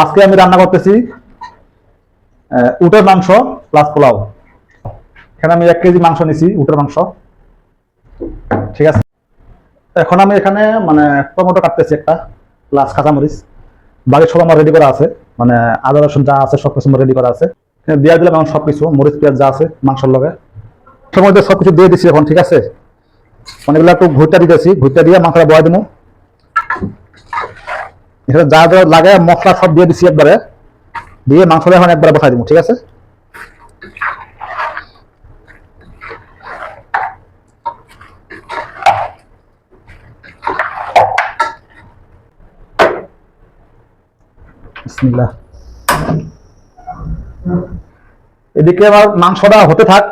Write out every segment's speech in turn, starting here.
আজকে আমি রান্না করতেছি উটের মাংস প্লাস পোলাও। এখানে আমি 1 কেজি মাংস নিছি, উটের মাংস। ঠিক আছে, এখন আমি এখানে মানে টমেটো কাটতেছি একটা, প্লাস কাঁচামরিচ। বাকি সব আমার রেডি করা আছে, মানে আদা রসুন যা আছে সবকিছু রেডি করা আছে। দিয়ে দিলাম এখন সবকিছু, মরিচ পেঁয়াজ যা আছে মাংসের লগে সময় সবকিছু দিয়ে দিচ্ছি এখন। ঠিক আছে, মানে এগুলো একটু ভুট্টা দিতেছি, ভুট্টা দিয়ে মাংসটা বয়া দেবো। এখানে যা যা লাগে মশলা সব দিয়ে দিচ্ছি একবারে, দিয়ে মাংসটা এখন একবারে বসাই দেবো। ঠিক আছে, বিসমিল্লাহ। এদিকে আমার মাংসটা হতে থাক,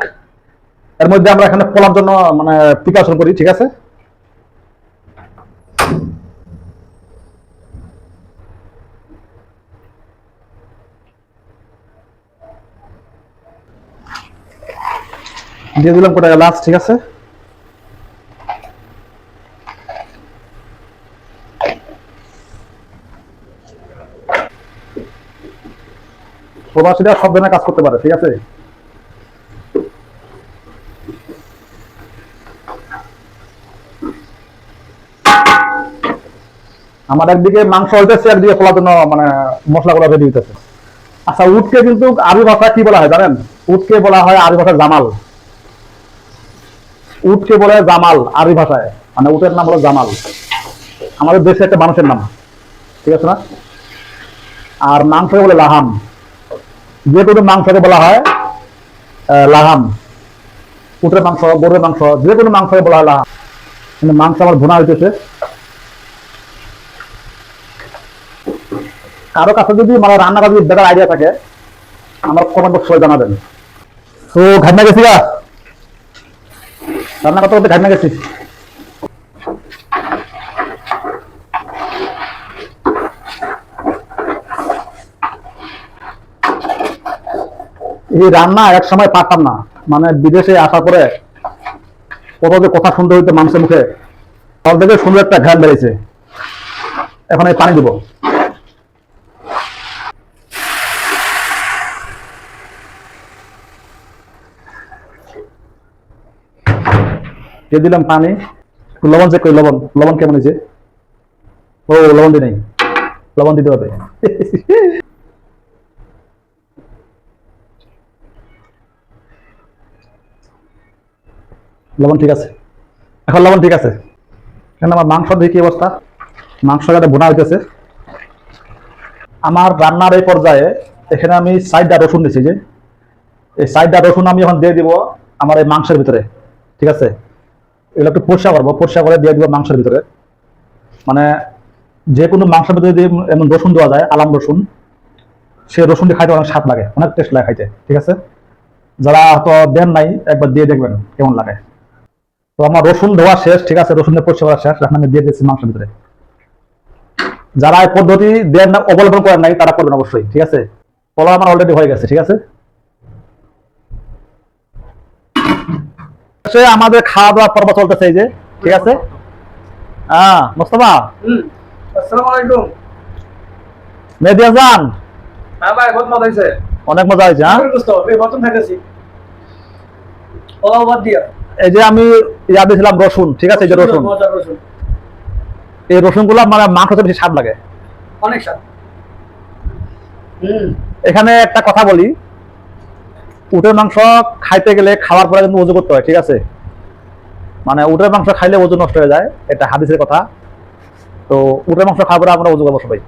এর মধ্যে আমরা এখানে পোলার জন্য মানে প্রিপারেশন করি। ঠিক আছে, দিয়ে দিলাম কোটা এলাচ। ঠিক আছে, প্রবাসীরা সব ধরনের কাজ করতে পারে। ঠিক আছে, আমার একদিকে মাংস হইতেছে, একদিকে পোলার জন্য মানে মশলাগুলো রেডি হইতেছে। আচ্ছা, উটকে কিন্তু আরবি ভাষায় কি বলা হয় জানেন? উটকে বলা হয় আরবি ভাষায় জামাল। উটকে বলে জামাল আরবি ভাষায়, মানে উটের নাম হলো জামাল, আমাদের দেশে একটা মানুষের নাম। ঠিক আছে না? আর মাংসকে বলে লাহাম, যে কোনো মাংসকে বলা হয় লাহাম। উটের মাংস, গরুর মাংস, যে কোনো মাংসকে বলা হয় লাহাম। কিন্তু মাংস আমার ভুনা হইতেছে। কারো কাছে যদি মানে রান্না করার যদি বেটার আইডিয়া থাকে আমার কমেন্ট বক্সে জানাবেন। তো ঘাটনা গেছি গা, রান্না করতে করতে ঘাটনা গেছি। এই রান্না এক সময় পারতাম না, মানে বিদেশে আসার পরে কত যে কথা শুনতে হইতো মানুষের মুখে, ফল থেকে সুন্দর একটা ঘ্রাণ বেড়েছে। এখন এই পানি দিব, দিয়ে দিলাম পানি। লবণ চেক করি, লবণ লবণ কেমন হয়েছে? ও লবণ দিই নাই, লবণ দিতে হবে। লবণ ঠিক আছে, এখন লবণ ঠিক আছে। কেন আমার মাংস দিয়ে কি অবস্থা, মাংস যাতে বোনা হইতেছে। আমার রান্নার এই পর্যায়ে এখানে আমি 4টা রসুন দিচ্ছি, যে এই 4টা রসুন আমি এখন দিয়ে দিব আমার এই মাংসের ভিতরে। ঠিক আছে, এগুলো একটু পরিষ্কার করবো, পরিষ্কার করে দিয়ে দিব মাংসের ভিতরে। মানে যে কোনো মাংসের ভিতরে যদি এমন রসুন দেওয়া যায়, আলাম রসুন, সে রসুন দিয়ে খাইতে অনেক স্বাদ লাগে, অনেক টেস্ট লাগে খাইতে। ঠিক আছে, যারা হয়তো দেন নাই একবার দিয়ে দেখবেন কেমন লাগে। তো আমার রসুন ধোয়া শেষ। ঠিক আছে, রসুনের পরিষ্কার করা শেষ, এখন আমি দিয়ে দিচ্ছি মাংসের ভিতরে। যারা এই পদ্ধতি দেন না, অবলম্বন করেন নাই, তারা করবেন অবশ্যই। ঠিক আছে, পোলাও আমার অলরেডি হয়ে গেছে। ঠিক আছে, আমাদের খাওয়া দাওয়া পর্ব চলতেছে এই যে। ঠিক আছে, হ্যাঁ মোস্তফা, আসসালামু আলাইকুম। মেহেদি হাসান, হ্যাঁ ভাই, বহুত মজা হয়েছে। অনেক মজা হয়েছে। হ্যাঁ, এই প্রথম খাইতেছি পোলাও বাদ দিয়া। এই যে আমি ইয়া দিয়েছিলাম রসুন। ঠিক আছে, এই যে রসুন, মজার রসুন, এই রসুন গুলা মানে মাংসতে বেশি স্বাদ লাগে, অনেক স্বাদ। এখানে একটা কথা বলি, উটের মাংস খাইতে গেলে খাওয়ার পরে কিন্তু ওজু করতে হয়। ঠিক আছে, মানে উটের মাংস খাইলে ওজন নষ্ট হয়ে যায়, এটা হাদিসের কথা। তো উটের মাংস খাওয়ার পরে আমরা ওজু করবো সবাই।